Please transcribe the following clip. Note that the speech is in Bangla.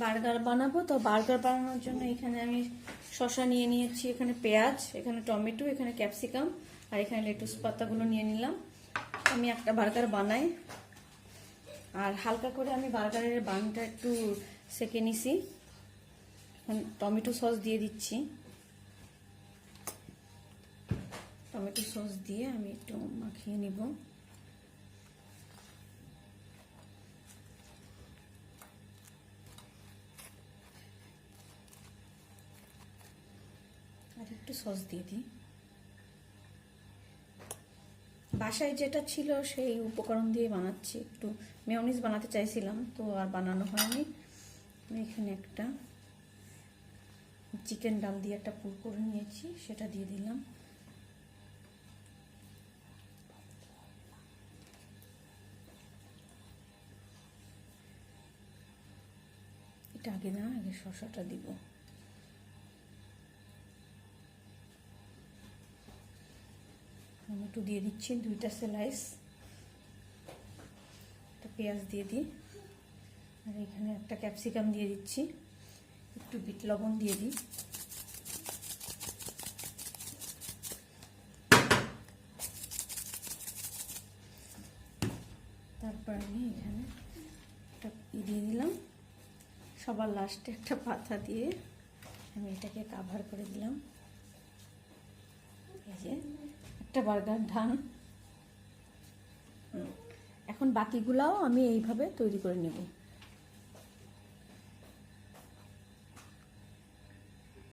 বার্গার বানাবো। তো বার্গার বানানোর জন্য এখানে আমি শসা নিয়ে নিয়েছি, এখানে পেঁয়াজ, এখানে টমেটো, এখানে ক্যাপসিকাম আর এখানে লেটুস পাতাগুলো নিয়ে নিলাম। আমি একটা বার্গার বানাই আর হালকা করে আমি বার্গারের বানটা একটু সেকে নিছি। এখন টমেটো সস দিয়ে দিচ্ছি। টমেটো সস দিয়ে আমি একটু মাখিয়ে নিব। আর একটু সস দিয়ে দিই। বাসায় যেটা ছিল সেই উপকরণ দিয়ে বানাচ্ছি। একটু মেয়োনিজ বানাতে চাইছিলাম, তো আর বানানো হয়নি। এখানে একটা চিকেন ডাল দিয়ে একটা পুর করে নিয়েছি, সেটা দিয়ে দিলাম। এটা আগে না, আগে শসাটা দিব। টমেটো দিয়ে দিচ্ছি 2টা স্লাইস, একটা পেঁয়াজ দিয়ে দিই, আর এখানে একটা ক্যাপসিকাম দিয়ে দিচ্ছি, একটু বিট লবণ দিয়ে দিই। তারপর আমি এখানে একটা দিয়ে দিলাম, সবার লাস্টে একটা পাতা দিয়ে আমি এটাকে কাভার করে দিলাম। এই যে একটা বার্গার ডান। এখন বাকিগুলাও আমি এইভাবে তৈরি করে নেব।